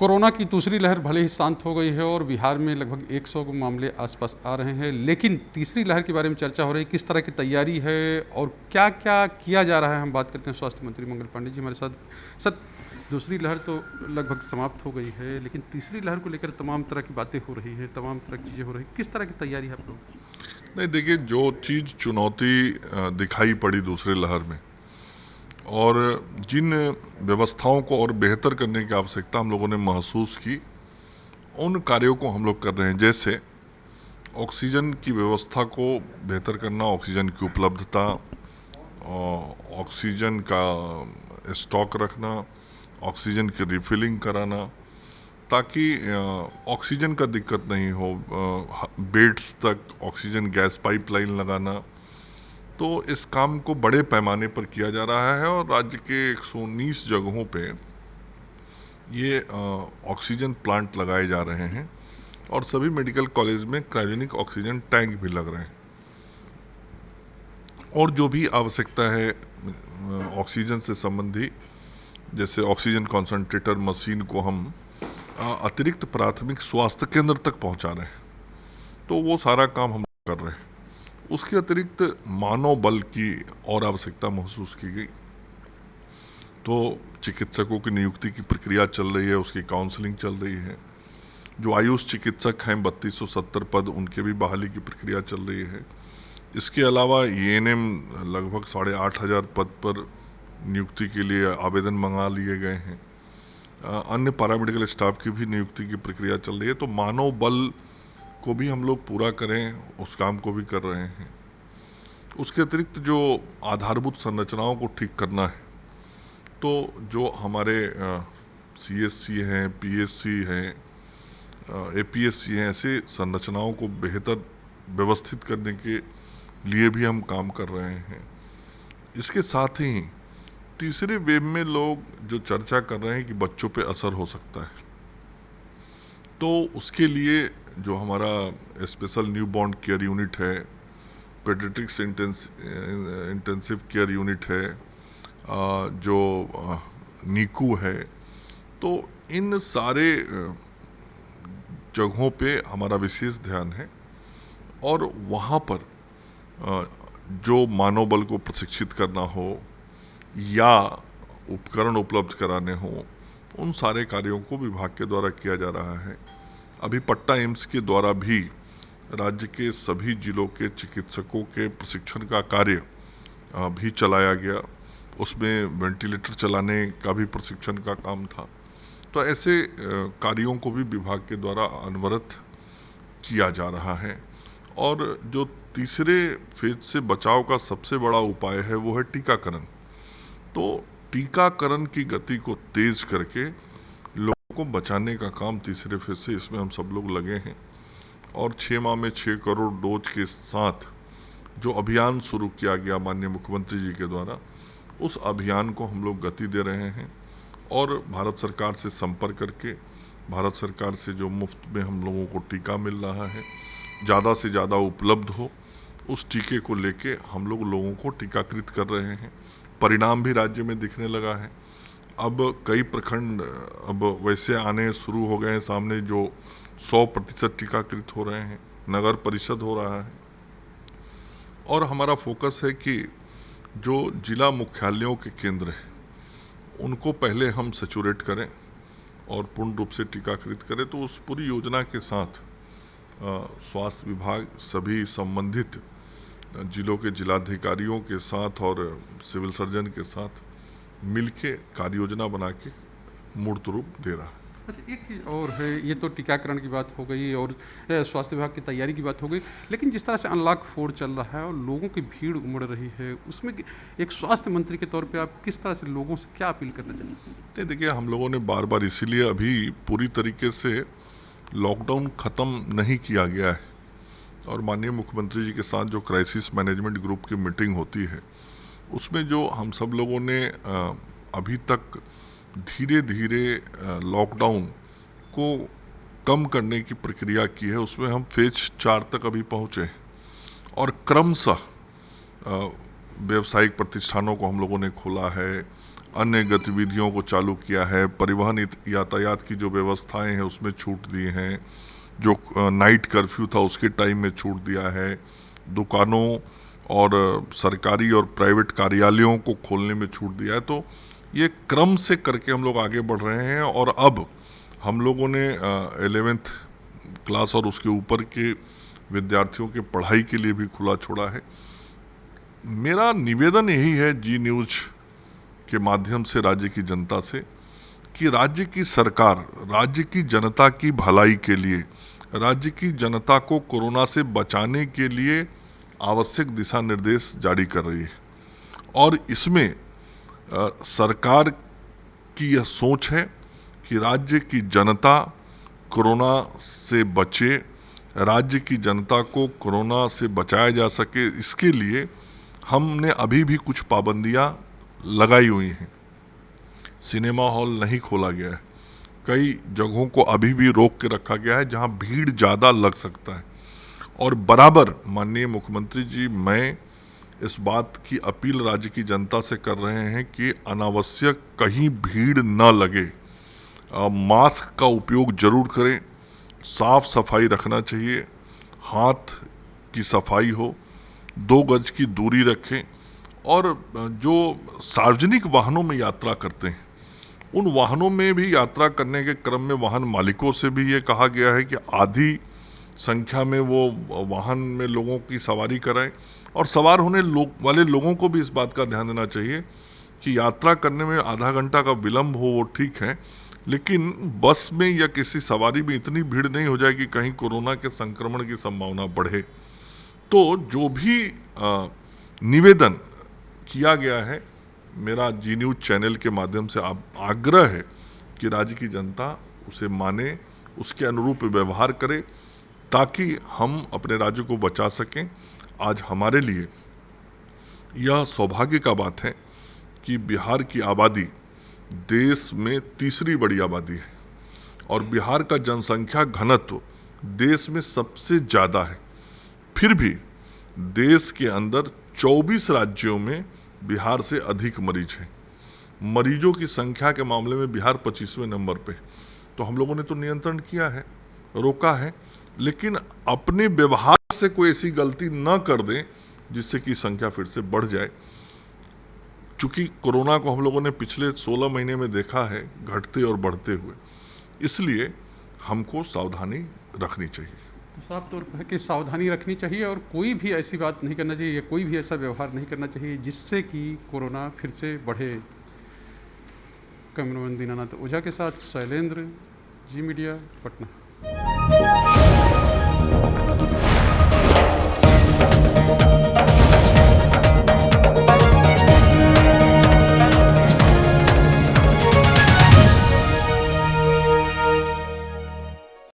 Corona की दूसरी लहर भले ही शांत हो गई है और बिहार में लगभग 100 मामले आसपास आ रहे हैं, लेकिन तीसरी लहर के बारे में चर्चा हो रही है। किस तरह की तैयारी है और क्या क्या किया जा रहा है, हम बात करते हैं स्वास्थ्य मंत्री मंगल पांडे जी हमारे साथ। सर, दूसरी लहर तो लगभग समाप्त हो गई है, लेकिन तीसरी लहर को लेकर तमाम तरह की बातें हो रही हैं, तमाम तरह की चीज़ें हो रही हैं। किस तरह की तैयारी है आप लोग? नहीं, देखिए, जो चीज़ चुनौती दिखाई पड़ी दूसरी लहर में और जिन व्यवस्थाओं को और बेहतर करने की आवश्यकता हम लोगों ने महसूस की, उन कार्यों को हम लोग कर रहे हैं। जैसे ऑक्सीजन की व्यवस्था को बेहतर करना, ऑक्सीजन की उपलब्धता, ऑक्सीजन का स्टॉक रखना, ऑक्सीजन की रिफिलिंग कराना, ताकि ऑक्सीजन का दिक्कत नहीं हो, बेड्स तक ऑक्सीजन गैस पाइपलाइन लगाना। तो इस काम को बड़े पैमाने पर किया जा रहा है और राज्य के 119 जगहों पे ये ऑक्सीजन प्लांट लगाए जा रहे हैं और सभी मेडिकल कॉलेज में क्रायोजेनिक ऑक्सीजन टैंक भी लग रहे हैं। और जो भी आवश्यकता है ऑक्सीजन से संबंधी, जैसे ऑक्सीजन कॉन्सनट्रेटर मशीन को हम अतिरिक्त प्राथमिक स्वास्थ्य केंद्र तक पहुंचा रहे हैं, तो वो सारा काम हम कर रहे हैं। उसके अतिरिक्त मानव बल की और आवश्यकता महसूस की गई, तो चिकित्सकों की नियुक्ति की प्रक्रिया चल रही है, उसकी काउंसलिंग चल रही है। जो आयुष चिकित्सक हैं 3270 पद, उनके भी बहाली की प्रक्रिया चल रही है। इसके अलावा एएनएम लगभग 8500 पद पर नियुक्ति के लिए आवेदन मंगा लिए गए हैं। अन्य पैरामेडिकल स्टाफ की भी नियुक्ति की प्रक्रिया चल रही है। तो मानव बल को भी हम लोग पूरा करें, उस काम को भी कर रहे हैं। उसके अतिरिक्त जो आधारभूत संरचनाओं को ठीक करना है, तो जो हमारे सीएससी हैं, पीएससी हैं, एपीएससी हैं, ऐसे संरचनाओं को बेहतर व्यवस्थित करने के लिए भी हम काम कर रहे हैं। इसके साथ ही तीसरे वेव में लोग जो चर्चा कर रहे हैं कि बच्चों पे असर हो सकता है, तो उसके लिए जो हमारा special new born care unit है, पेडियाट्रिक्स इंटेंसिव केयर यूनिट है, जो नीकू है, तो इन सारे जगहों पे हमारा विशेष ध्यान है। और वहाँ पर जो मानव बल को प्रशिक्षित करना हो या उपकरण उपलब्ध कराने हो, उन सारे कार्यों को विभाग के द्वारा किया जा रहा है। अभी पट्टा एम्स के द्वारा भी राज्य के सभी जिलों के चिकित्सकों के प्रशिक्षण का कार्य भी चलाया गया। उसमें वेंटिलेटर चलाने का भी प्रशिक्षण का काम था। तो ऐसे कार्यों को भी विभाग के द्वारा अनवरत किया जा रहा है। और जो तीसरे फेज से बचाव का सबसे बड़ा उपाय है, वो है टीकाकरण। तो टीकाकरण की गति को तेज करके लोगों को बचाने का काम तीसरे फेज से, इसमें हम सब लोग लगे हैं। और 6 माह में 6 करोड़ डोज के साथ जो अभियान शुरू किया गया माननीय मुख्यमंत्री जी के द्वारा, उस अभियान को हम लोग गति दे रहे हैं। और भारत सरकार से संपर्क करके, भारत सरकार से जो मुफ्त में हम लोगों को टीका मिल रहा है, ज़्यादा से ज़्यादा उपलब्ध हो, उस टीके को लेके हम लोग लोगों को टीकाकृत कर रहे हैं। परिणाम भी राज्य में दिखने लगा है। अब कई प्रखंड अब वैसे आने शुरू हो गए हैं सामने, जो 100% टीकाकृत हो रहे हैं, नगर परिषद हो रहा है। और हमारा फोकस है कि जो जिला मुख्यालयों के केंद्र हैं, उनको पहले हम सैचुरेट करें और पूर्ण रूप से टीकाकृत करें। तो उस पूरी योजना के साथ स्वास्थ्य विभाग सभी संबंधित जिलों के जिलाधिकारियों के साथ और सिविल सर्जन के साथ मिलके कार्य योजना बना के मूर्त रूप दे रहा है। अच्छा, एक चीज़ और है, ये तो टीकाकरण की बात हो गई और स्वास्थ्य विभाग की तैयारी की बात हो गई, लेकिन जिस तरह से अनलॉक 4 चल रहा है और लोगों की भीड़ उमड़ रही है, उसमें एक स्वास्थ्य मंत्री के तौर पे आप किस तरह से लोगों से क्या अपील करना चाहेंगे? देखिए, हम लोगों ने बार बार इसीलिए अभी पूरी तरीके से लॉकडाउन ख़त्म नहीं किया गया है और माननीय मुख्यमंत्री जी के साथ जो क्राइसिस मैनेजमेंट ग्रुप की मीटिंग होती है, उसमें जो हम सब लोगों ने अभी तक धीरे धीरे लॉकडाउन को कम करने की प्रक्रिया की है, उसमें हम फेज 4 तक अभी पहुँचे हैं। और क्रमशः व्यावसायिक प्रतिष्ठानों को हम लोगों ने खोला है, अन्य गतिविधियों को चालू किया है, परिवहन यातायात की जो व्यवस्थाएं हैं उसमें छूट दी हैं, जो नाइट कर्फ्यू था उसके टाइम में छूट दिया है, दुकानों और सरकारी और प्राइवेट कार्यालयों को खोलने में छूट दिया है। तो ये क्रम से करके हम लोग आगे बढ़ रहे हैं और अब हम लोगों ने 11th क्लास और उसके ऊपर के विद्यार्थियों के पढ़ाई के लिए भी खुला छोड़ा है। मेरा निवेदन यही है जी न्यूज़ के माध्यम से राज्य की जनता से कि राज्य की सरकार राज्य की जनता की भलाई के लिए, राज्य की जनता को कोरोना से बचाने के लिए आवश्यक दिशा निर्देश जारी कर रही है और इसमें सरकार की यह सोच है कि राज्य की जनता कोरोना से बचे, राज्य की जनता को कोरोना से बचाया जा सके, इसके लिए हमने अभी भी कुछ पाबंदियां लगाई हुई हैं। सिनेमा हॉल नहीं खोला गया है, कई जगहों को अभी भी रोक के रखा गया है जहां भीड़ ज़्यादा लग सकता है और बराबर माननीय मुख्यमंत्री जी मैं इस बात की अपील राज्य की जनता से कर रहे हैं कि अनावश्यक कहीं भीड़ न लगे, मास्क का उपयोग जरूर करें, साफ सफाई रखना चाहिए, हाथ की सफाई हो, 2 गज की दूरी रखें और जो सार्वजनिक वाहनों में यात्रा करते हैं उन वाहनों में भी यात्रा करने के क्रम में वाहन मालिकों से भी ये कहा गया है कि आधी संख्या में वो वाहन में लोगों की सवारी कराएं और सवार होने वाले लोगों को भी इस बात का ध्यान देना चाहिए कि यात्रा करने में आधा घंटा का विलम्ब हो वो ठीक है, लेकिन बस में या किसी सवारी में इतनी भीड़ नहीं हो जाए कि कहीं कोरोना के संक्रमण की संभावना बढ़े। तो जो भी निवेदन किया गया है, मेरा जी न्यूज़ चैनल के माध्यम से आग्रह है कि राज्य की जनता उसे माने, उसके अनुरूप व्यवहार करे ताकि हम अपने राज्य को बचा सकें। आज हमारे लिए यह सौभाग्य का बात है कि बिहार की आबादी देश में तीसरी बड़ी आबादी है और बिहार का जनसंख्या घनत्व देश में सबसे ज़्यादा है। फिर भी देश के अंदर 24 राज्यों में बिहार से अधिक मरीज हैं। मरीजों की संख्या के मामले में बिहार 25वें नंबर पे। तो हम लोगों ने तो नियंत्रण किया है, रोका है, लेकिन अपने व्यवहार से कोई ऐसी गलती न कर दें जिससे कि संख्या फिर से बढ़ जाए। चूंकि कोरोना को हम लोगों ने पिछले 16 महीने में देखा है घटते और बढ़ते हुए, इसलिए हमको सावधानी रखनी चाहिए। तो साफ तौर पर है कि सावधानी रखनी चाहिए और कोई भी ऐसी बात नहीं करना चाहिए, कोई भी ऐसा व्यवहार नहीं करना चाहिए जिससे कि कोरोना फिर से बढ़े। कैमरामैन दीनानाथ ओझा के साथ शैलेंद्र, जी मीडिया, पटना।